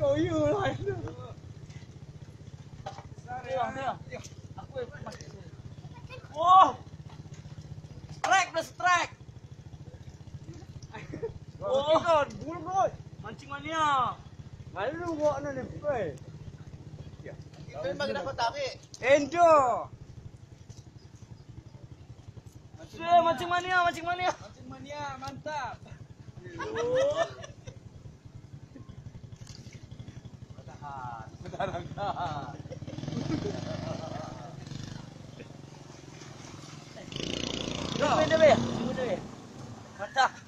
Yo lah. Oh, strike. Oh, kan, bulu bro. Mancing mania. Malu buat ni boy. Ito yung magandang pataki. Endo. Mancing mania, mantap. Matahan ka. Pwede ba? Mantap.